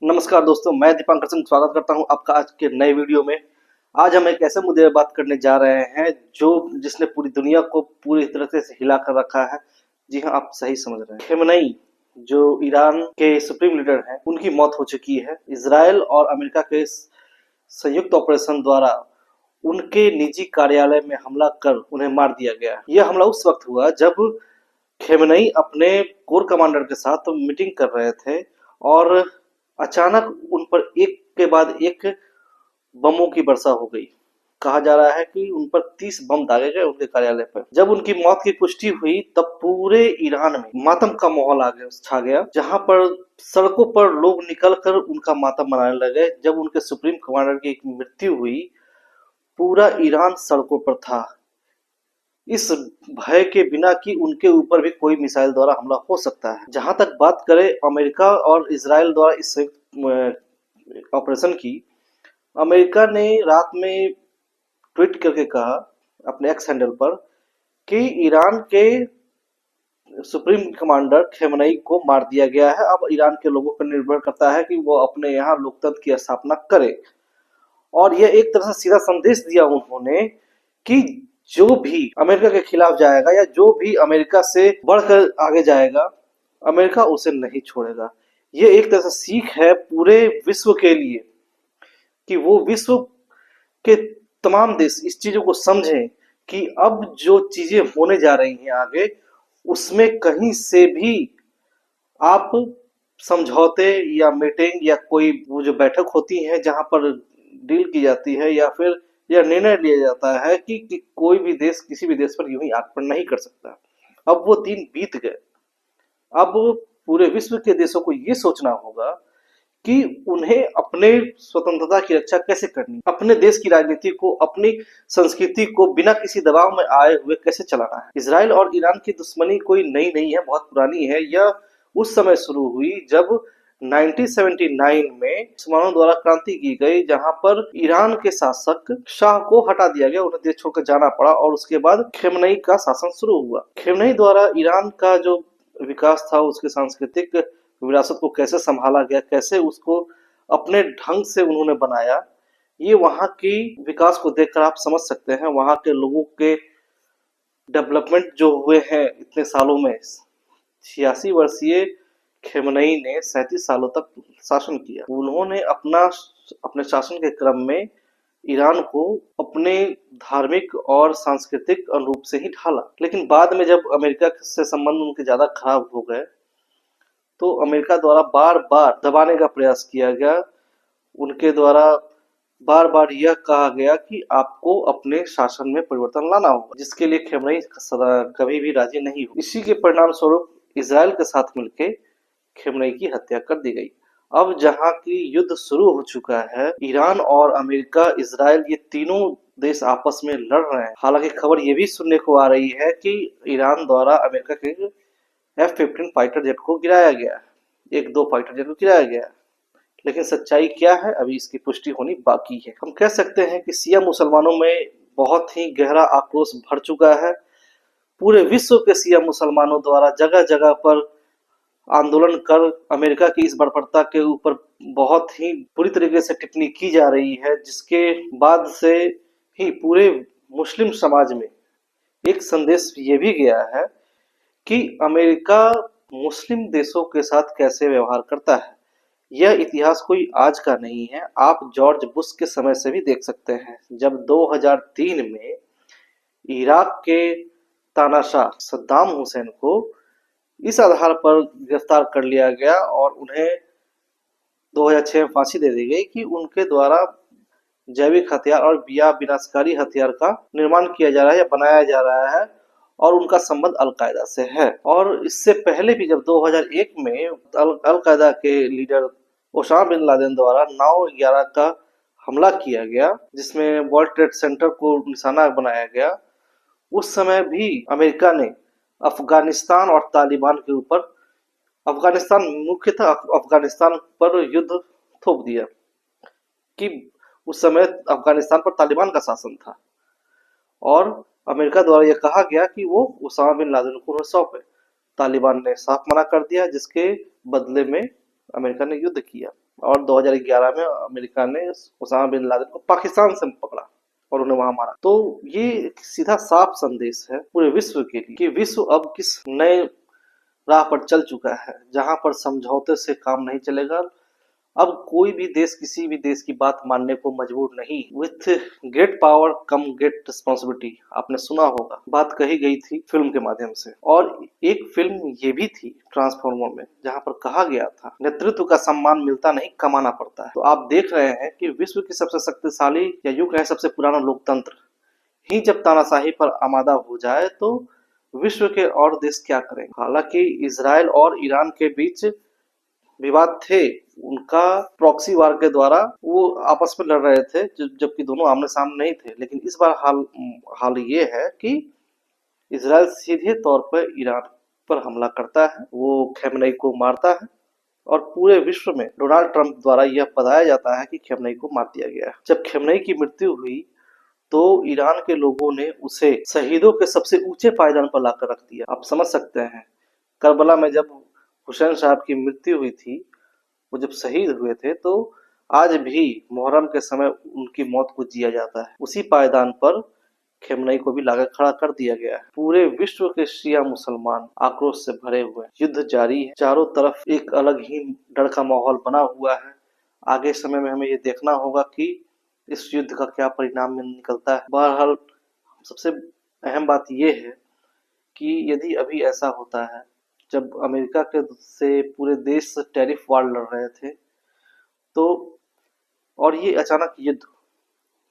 नमस्कार दोस्तों, मैं दीपांकर सिंह स्वागत करता हूं आपका आज के नए वीडियो में। आज हम एक ऐसे मुद्दे पर बात करने जा रहे हैं जो जिसने पूरी दुनिया को पूरी तरह से हिला कर रखा है। जी हां, आप सही समझ रहे हैं। खेमनई जो ईरान के सुप्रीम लीडर हैं, उनकी मौत हो चुकी है। इजराइल और अमेरिका के संयुक्त ऑपरेशन द्वारा उनके निजी कार्यालय में हमला कर उन्हें मार दिया गया। यह हमला उस वक्त हुआ जब खेमनई अपने कोर कमांडर के साथ मीटिंग कर रहे थे और अचानक उन पर एक के बाद एक बमों की वर्षा हो गई। कहा जा रहा है कि उन पर 30 बम दागे गए उनके कार्यालय पर। जब उनकी मौत की पुष्टि हुई तब पूरे ईरान में मातम का माहौल छा गया, जहां पर सड़कों पर लोग निकलकर उनका मातम मनाने लगे। जब उनके सुप्रीम कमांडर की मृत्यु हुई, पूरा ईरान सड़कों पर था, इस भय के बिना कि उनके ऊपर भी कोई मिसाइल द्वारा हमला हो सकता है। जहां तक बात करें अमेरिका और इजराइल द्वारा इस संयुक्त ऑपरेशन की, अमेरिका ने रात में ट्वीट करके कहा अपने एक्स हैंडल पर कि ईरान के सुप्रीम कमांडर खेमनई को मार दिया गया है। अब ईरान के लोगों पर निर्भर करता है कि वो अपने यहाँ लोकतंत्र की स्थापना करे। और यह एक तरह से सीधा संदेश दिया उन्होंने कि जो भी अमेरिका के खिलाफ जाएगा या जो भी अमेरिका से बढ़कर आगे जाएगा, अमेरिका उसे नहीं छोड़ेगा। ये एक तरह से सीख है पूरे विश्व के लिए कि वो विश्व के तमाम देश इस चीजों को समझें कि अब जो चीजें होने जा रही हैं आगे, उसमें कहीं से भी आप समझौते या मीटिंग या कोई वो जो बैठक होती है जहां पर डील की जाती है या फिर यह निर्णय लिया जाता है कि कोई भी देश किसी भी देश पर यूं ही आक्रमण नहीं कर सकता। अब वो दिन बीत गए। अब पूरे विश्व के देशों को ये सोचना होगा कि उन्हें अपने स्वतंत्रता की रक्षा कैसे करनी, अपने देश की राजनीति को, अपनी संस्कृति को बिना किसी दबाव में आए हुए कैसे चलाना है। इजराइल और ईरान की दुश्मनी कोई नई नहीं है, बहुत पुरानी है। यह उस समय शुरू हुई जब 1979 में मुसलमानों द्वारा क्रांति की गई, जहां पर ईरान के शासक शाह को हटा दिया गया, उन्हें देश छोड़कर जाना पड़ा और उसके बाद खेमनई का शासन शुरू हुआ। खेमनई द्वारा ईरान का जो विकास था, उसके सांस्कृतिक विरासत को कैसे संभाला गया, कैसे उसको अपने ढंग से उन्होंने बनाया, ये वहां की विकास को देखकर आप समझ सकते हैं। वहां के लोगों के डेवलपमेंट जो हुए हैं इतने सालों में। 86 वर्षीय खेमनई ने 37 सालों तक शासन किया। उन्होंने अपने शासन के क्रम में ईरान को अपने धार्मिक और सांस्कृतिक अनुरूप से ही ढाला। लेकिन बाद में जब अमेरिका से संबंध उनके ज्यादा खराब हो गए तो अमेरिका द्वारा बार बार दबाने का प्रयास किया गया। उनके द्वारा बार बार यह कहा गया कि आपको अपने शासन में परिवर्तन लाना होगा, जिसके लिए खेमनई कभी भी राजी नहीं हुई। इसी के परिणाम स्वरूप इजराइल के साथ मिलकर खेमनई की हत्या कर दी गई। अब जहां की युद्ध शुरू हो चुका है, ईरान और अमेरिका, इजराइल, ये तीनों देश आपस में लड़ रहे हैं। हालांकि खबर ये भी सुनने को आ रही है कि ईरान द्वारा अमेरिका के F-15 फाइटर जेट को गिराया गया, एक दो फाइटर जेट को गिराया गया। लेकिन सच्चाई क्या है, अभी इसकी पुष्टि होनी बाकी है। हम कह सकते हैं कि शिया मुसलमानों में बहुत ही गहरा आक्रोश भर चुका है। पूरे विश्व के शिया मुसलमानों द्वारा जगह जगह पर आंदोलन कर अमेरिका की इस बर्बरता के ऊपर बहुत ही बुरी तरीके से टिप्पणी की जा रही है, जिसके बाद से ही पूरे मुस्लिम समाज में एक संदेश ये भी गया है कि अमेरिका मुस्लिम देशों के साथ कैसे व्यवहार करता है। यह इतिहास कोई आज का नहीं है, आप जॉर्ज बुश के समय से भी देख सकते हैं। जब 2003 में इराक के तानाशाह सद्दाम हुसैन को इस आधार पर गिरफ्तार कर लिया गया और उन्हें 2006 में फांसी दे दी गई कि उनके द्वारा जैविक हथियार और विनाशकारी हथियार का निर्माण किया जा रहा है या बनाया जा रहा है और उनका संबंध अलकायदा से है। और इससे पहले भी जब 2001 में अलकायदा के लीडर ओसामा बिन लादेन द्वारा 9/11 का हमला किया गया, जिसमें वर्ल्ड ट्रेड सेंटर को निशाना बनाया गया, उस समय भी अमेरिका ने अफगानिस्तान और तालिबान के ऊपर, अफगानिस्तान मुख्यतः अफगानिस्तान पर युद्ध थोप दिया कि उस समय अफगानिस्तान पर तालिबान का शासन था और अमेरिका द्वारा यह कहा गया कि वो ओसामा बिन लादेन को सौंपे। तालिबान ने साफ मना कर दिया, जिसके बदले में अमेरिका ने युद्ध किया। और 2011 में अमेरिका ने उसामा बिन लादेन को पाकिस्तान से पकड़ा और उन्हें वहां मारा। तो ये एक सीधा साफ संदेश है पूरे विश्व के लिए कि विश्व अब किस नए राह पर चल चुका है, जहां पर समझौते से काम नहीं चलेगा। अब कोई भी देश किसी भी देश की बात मानने को मजबूर नहीं। With great power come great responsibility, आपने सुना होगा, बात कही गई थी फिल्म के माध्यम से। और एक फिल्म ये भी थी ट्रांसफॉर्मर में, जहां पर कहा गया था नेतृत्व का सम्मान मिलता नहीं, कमाना पड़ता है। तो आप देख रहे हैं कि विश्व की सबसे शक्तिशाली या यूं कहें सबसे पुराना लोकतंत्र ही जब तानाशाही पर आमादा हो जाए तो विश्व के और देश क्या करेंगे। हालांकि इसराइल और ईरान के बीच विवाद थे, उनका प्रॉक्सी वार के द्वारा वो आपस में लड़ रहे थे, जबकि दोनों आमने सामने नहीं थे। लेकिन इस बार हाल ये है कि इसराइल सीधे तौर पर ईरान पर हमला करता है, वो खेमनेई को मारता है और पूरे विश्व में डोनाल्ड ट्रंप द्वारा यह बताया जाता है कि खेमनेई को मार दिया गया है। जब खेमनेई की मृत्यु हुई तो ईरान के लोगों ने उसे शहीदों के सबसे ऊंचे पायदान पर लाकर रख दिया। आप समझ सकते हैं, करबला में जब हुसैन साहब की मृत्यु हुई थी, वो जब शहीद हुए थे, तो आज भी मुहर्रम के समय उनकी मौत को जिया जाता है। उसी पायदान पर खेमनेई को भी लाकर खड़ा कर दिया गया है। पूरे विश्व के शिया मुसलमान आक्रोश से भरे हुए हैं। युद्ध जारी है, चारों तरफ एक अलग ही डर का माहौल बना हुआ है। आगे समय में हमें ये देखना होगा कि इस युद्ध का क्या परिणाम में निकलता है। बहरहाल सबसे अहम बात यह है कि यदि अभी ऐसा होता है, जब अमेरिका के से पूरे देश टैरिफ वार लड़ रहे थे, तो और ये अचानक युद्ध,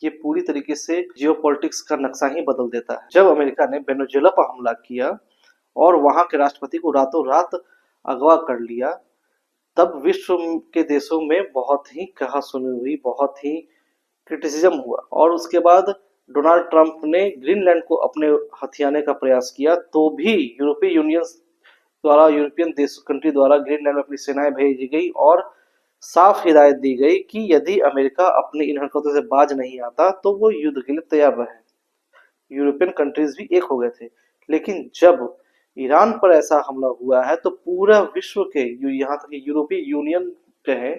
ये पूरी तरीके से जियोपॉलिटिक्स का नक्शा ही बदल देता है। जब अमेरिका ने वेनेजुएला पर हमला किया और वहां के राष्ट्रपति को रातों रात अगवा कर लिया, तब विश्व के देशों में बहुत ही कहा सुनी हुई, बहुत ही क्रिटिसिज्म हुआ। और उसके बाद डोनाल्ड ट्रंप ने ग्रीनलैंड को अपने हथियाने का प्रयास किया, तो भी यूरोपीय यूनियन द्वारा, यूरोपियन देश कंट्री द्वारा ग्रीनलैंड में अपनी सेनाएं भेजी गई और साफ हिदायत दी गई कि यदि अमेरिका अपनी इन हरकतों से बाज नहीं आता तो वो युद्ध के लिए तैयार रहे। यूरोपियन कंट्रीज भी एक हो गए थे। लेकिन जब ईरान पर ऐसा हमला हुआ है तो पूरा विश्व के, यहाँ तक कि यूरोपीय यूनियन कहे,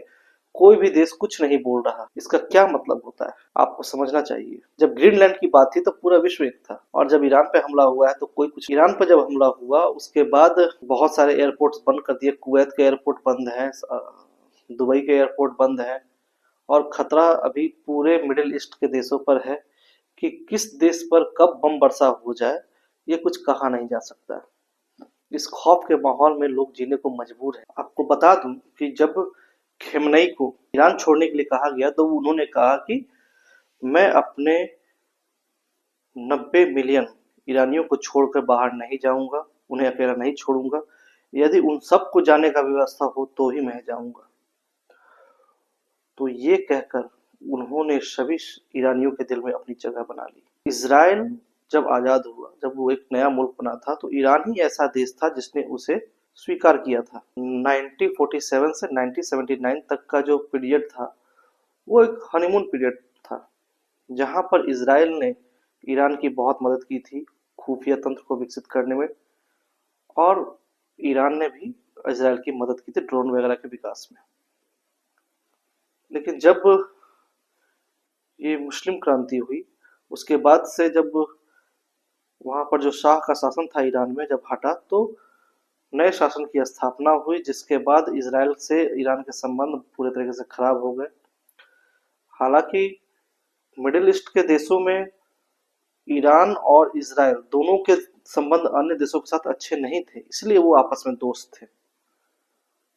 कोई भी देश कुछ नहीं बोल रहा। इसका क्या मतलब होता है आपको समझना चाहिए। जब ग्रीनलैंड की बात थी तो पूरा विश्व एक था, और जब ईरान पे हमला हुआ है तो कोई कुछ। ईरान पर जब हमला हुआ उसके बाद बहुत सारे एयरपोर्ट्स बंद कर दिए। कुवैत के एयरपोर्ट बंद है, दुबई के एयरपोर्ट बंद है, और खतरा अभी पूरे मिडिल ईस्ट के देशों पर है कि किस देश पर कब बम वर्षा हो जाए, ये कुछ कहा नहीं जा सकता। इस खौफ के माहौल में लोग जीने को मजबूर हैं। आपको बता दूं कि जब खेमनेई को ईरान छोड़ने के लिए कहा गया तो उन्होंने कहा कि मैं अपने 90 मिलियन ईरानियों को छोड़कर बाहर नहीं जाऊंगा, उन्हें अकेला नहीं छोड़ूंगा, यदि उन सबको जाने का व्यवस्था हो तो ही मैं जाऊंगा। तो ये कहकर उन्होंने सभी ईरानियों के दिल में अपनी जगह बना ली। इसराइल जब आजाद हुआ, जब वो एक नया मुल्क बना था, तो ईरान ही ऐसा देश था जिसने उसे स्वीकार किया था। 1947 से 1979 तक का जो पीरियड था वो एक हनीमून पीरियड था, जहां पर इसराइल ने ईरान की बहुत मदद की थी खुफिया तंत्र को विकसित करने में, और ईरान ने भी इसराइल की मदद की थी ड्रोन वगैरह के विकास में। लेकिन जब ये मुस्लिम क्रांति हुई, उसके बाद से जब वहां पर जो शाह का शासन था ईरान में जब हटा, तो नए शासन की स्थापना हुई, जिसके बाद इसराइल से ईरान के संबंध पूरे तरीके से खराब हो गए। हालांकि मिडिल ईस्ट के देशों में ईरान और इसराइल दोनों के संबंध अन्य देशों के साथ अच्छे नहीं थे, इसलिए वो आपस में दोस्त थे,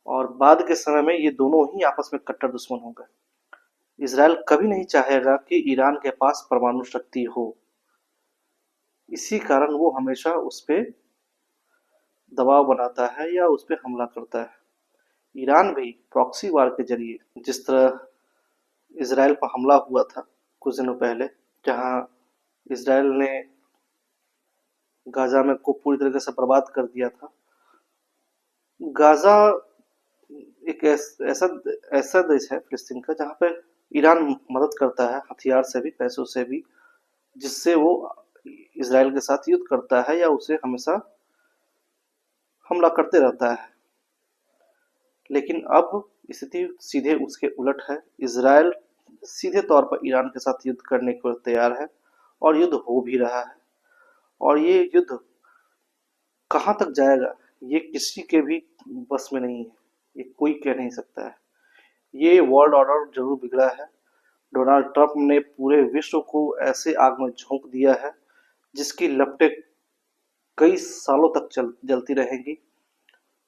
और बाद के समय में ये दोनों ही आपस में कट्टर दुश्मन हो गए। इसराइल कभी नहीं चाहेगा कि ईरान के पास परमाणु शक्ति हो, इसी कारण वो हमेशा उस पर दबाव बनाता है या उस पर हमला करता है। ईरान भी प्रॉक्सी वार के जरिए, जिस तरह इसराइल पर हमला हुआ था कुछ दिनों पहले, जहां इसराइल ने गाजा में को पूरी तरीके से बर्बाद कर दिया था। गाजा एक ऐसा देश है फिलिस्तीन का, जहां पे ईरान मदद करता है हथियार से भी, पैसों से भी, जिससे वो इसराइल के साथ युद्ध करता है या उसे हमेशा हमला करते रहता है। लेकिन अब स्थिति सीधे उसके उलट है। इजराइल सीधे तौर पर ईरान के साथ युद्ध करने को तैयार है और युद्ध हो भी रहा है। और ये युद्ध कहाँ तक जाएगा ये किसी के भी बस में नहीं है, ये कोई कह नहीं सकता है। ये वर्ल्ड ऑर्डर जरूर बिगड़ा है। डोनाल्ड ट्रंप ने पूरे विश्व को ऐसे आग में झोंक दिया है जिसकी लपटें कई सालों तक जलती रहेंगी,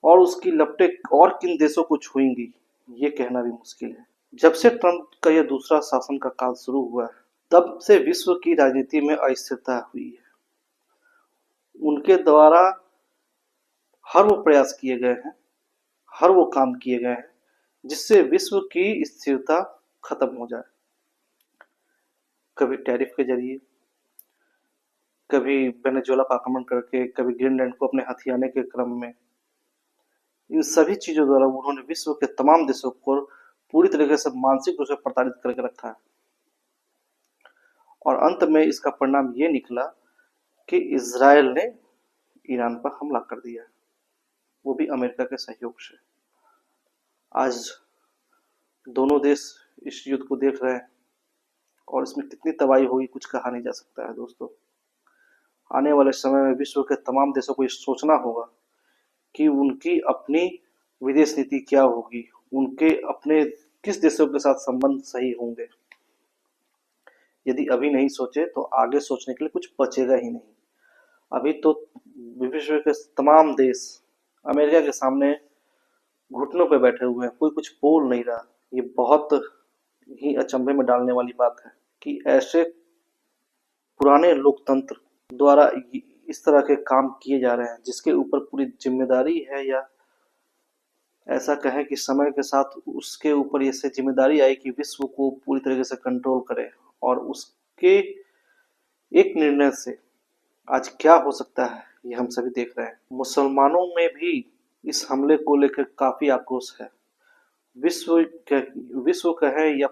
और उसकी लपटें और किन देशों को छुएंगी ये कहना भी मुश्किल है। जब से ट्रंप का यह दूसरा शासन का काल शुरू हुआ है तब से विश्व की राजनीति में अस्थिरता हुई है। उनके द्वारा हर वो प्रयास किए गए हैं, हर वो काम किए गए हैं जिससे विश्व की स्थिरता खत्म हो जाए। कभी टैरिफ के जरिए, कभी वेनेजुएला पर आक्रमण करके, कभी ग्रीनलैंड को अपने हथियाने के क्रम में। इन सभी चीजों द्वारा उन्होंने विश्व के तमाम देशों को पूरी तरीके से मानसिक रूप से प्रताड़ित करके रखा है। और अंत में इसका परिणाम ये निकला कि इजराइल ने ईरान पर हमला कर दिया, वो भी अमेरिका के सहयोग से। आज दोनों देश इस युद्ध को देख रहे हैं और इसमें कितनी तबाही होगी कुछ कहा नहीं जा सकता है दोस्तों। आने वाले समय में विश्व के तमाम देशों को ये सोचना होगा कि उनकी अपनी विदेश नीति क्या होगी, उनके अपने किस देशों के साथ संबंध सही होंगे। यदि अभी नहीं सोचे तो आगे सोचने के लिए कुछ बचेगा ही नहीं। अभी तो विश्व के तमाम देश अमेरिका के सामने घुटनों पे बैठे हुए हैं, कोई कुछ बोल नहीं रहा। ये बहुत ही अचंभे में डालने वाली बात है कि ऐसे पुराने लोकतंत्र द्वारा इस तरह के काम किए जा रहे हैं जिसके ऊपर पूरी जिम्मेदारी है, या ऐसा कहें कि समय के साथ उसके ऊपर ये जिम्मेदारी आई कि विश्व को पूरी तरीके से कंट्रोल करे। और उसके एक निर्णय से आज क्या हो सकता है ये हम सभी देख रहे हैं। मुसलमानों में भी इस हमले को लेकर काफी आक्रोश है। विश्व कहें या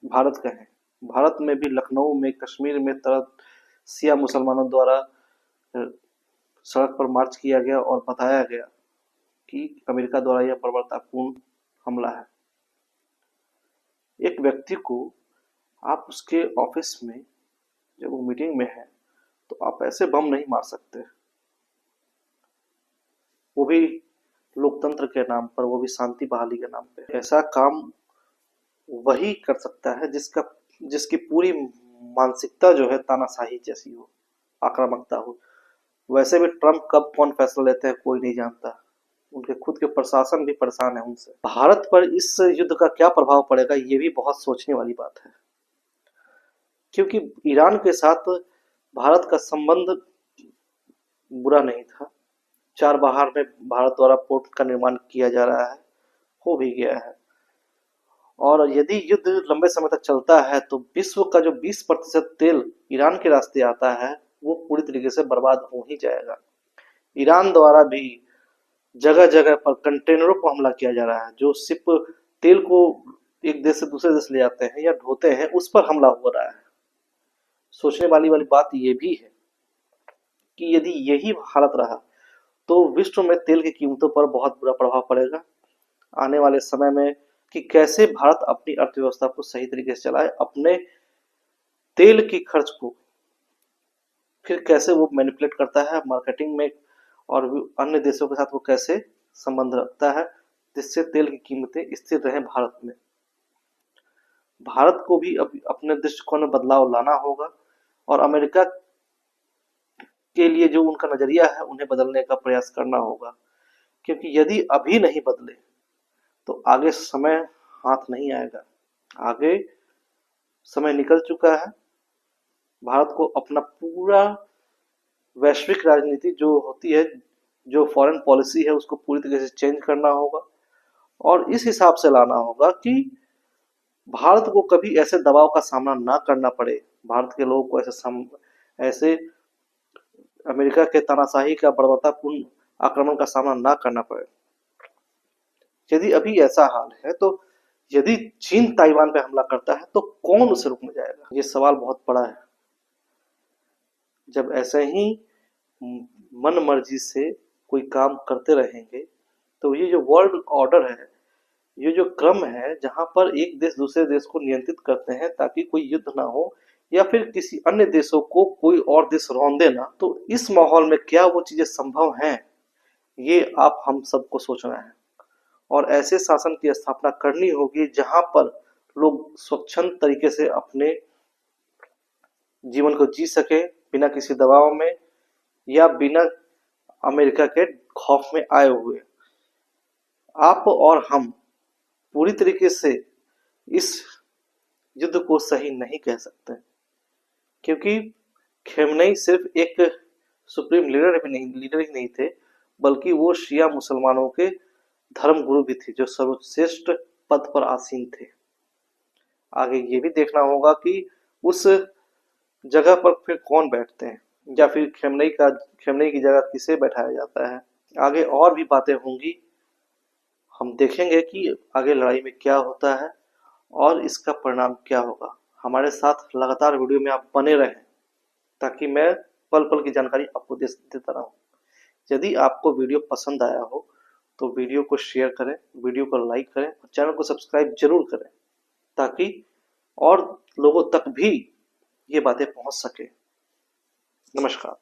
भारत कहें, भारत में भी लखनऊ में, कश्मीर में तरह शिया मुसलमानों द्वारा सड़क पर मार्च किया गया और बताया गया कि अमेरिका द्वारा यह बर्बरतापूर्ण हमला है। एक व्यक्ति को आप उसके ऑफिस में जब वो मीटिंग में है तो आप ऐसे बम नहीं मार सकते, वो भी लोकतंत्र के नाम पर, वो भी शांति बहाली के नाम पे। ऐसा काम वही कर सकता है जिसकी पूरी मानसिकता जो है तानाशाही जैसी हो, आक्रामकता हो। वैसे भी ट्रंप कब कौन फैसला लेते हैं कोई नहीं जानता, उनके खुद के प्रशासन भी परेशान है उनसे। भारत पर इस युद्ध का क्या प्रभाव पड़ेगा ये भी बहुत सोचने वाली बात है, क्योंकि ईरान के साथ भारत का संबंध बुरा नहीं था। चारबहार में भारत द्वारा पोर्ट का निर्माण किया जा रहा है, हो भी गया है। और यदि युद्ध लंबे समय तक चलता है तो विश्व का जो 20% तेल ईरान के रास्ते आता है वो पूरी तरीके से बर्बाद हो ही जाएगा। ईरान द्वारा भी जगह जगह पर कंटेनरों पर हमला किया जा रहा है, जो सिर्फ तेल को एक देश से दूसरे देश ले जाते हैं या ढोते हैं, उस पर हमला हो रहा है। सोचने वाली बात ये भी है कि यदि यही हालत रहा तो विश्व में तेल की कीमतों पर बहुत बुरा प्रभाव पड़ेगा आने वाले समय में, कि कैसे भारत अपनी अर्थव्यवस्था को सही तरीके से चलाए, अपने तेल की खर्च को फिर कैसे वो मैनिपुलेट करता है मार्केटिंग में, और अन्य देशों के साथ वो कैसे संबंध रखता है जिससे तेल की कीमतें स्थिर रहें भारत में। भारत को भी अपने दृष्टिकोण में बदलाव लाना होगा और अमेरिका के लिए जो उनका नजरिया है उन्हें बदलने का प्रयास करना होगा, क्योंकि यदि अभी नहीं बदले तो आगे समय हाथ नहीं आएगा। आगे समय निकल चुका है, भारत को अपना पूरा वैश्विक राजनीति जो होती है, जो फॉरेन पॉलिसी है, उसको पूरी तरीके से चेंज करना होगा और इस हिसाब से लाना होगा कि भारत को कभी ऐसे दबाव का सामना ना करना पड़े, भारत के लोगों को ऐसे अमेरिका के तानाशाही का बर्बरतापूर्ण आक्रमण का सामना ना करना पड़े। यदि अभी ऐसा हाल है तो यदि चीन ताइवान पे हमला करता है तो कौन उसे रोकने जाएगा, ये सवाल बहुत बड़ा है। जब ऐसे ही मन मर्जी से कोई काम करते रहेंगे तो ये जो वर्ल्ड ऑर्डर है ये जो क्रम है जहां पर एक देश दूसरे देश को नियंत्रित करते हैं ताकि कोई युद्ध ना हो या फिर किसी अन्य देशों को कोई और देश रौंदे ना, तो इस माहौल में क्या वो चीजें संभव हैं, ये आप हम सबको सोचना है। और ऐसे शासन की स्थापना करनी होगी जहां पर लोग स्वच्छंद तरीके से अपने जीवन को जी सके, बिना किसी दबाव में या बिना अमेरिका के खौफ में आए हुए। आप और हम पूरी तरीके से इस युद्ध को सही नहीं कह सकते, क्योंकि खेमनई सिर्फ एक सुप्रीम लीडर ही नहीं थे, बल्कि वो शिया मुसलमानों के धर्म गुरु भी थे जो सर्वश्रेष्ठ पद पर आसीन थे। आगे ये भी देखना होगा कि उस जगह पर फिर कौन बैठते हैं, या फिर खेमनई की जगह किसे बैठाया जाता है। आगे और भी बातें होंगी, हम देखेंगे कि आगे लड़ाई में क्या होता है और इसका परिणाम क्या होगा। हमारे साथ लगातार वीडियो में आप बने रहें ताकि मैं पल पल की जानकारी आपको देता रहूं। यदि आपको वीडियो पसंद आया हो तो वीडियो को शेयर करें, वीडियो को लाइक करें और चैनल को सब्सक्राइब जरूर करें ताकि और लोगों तक भी ये बातें पहुंच सके। नमस्कार।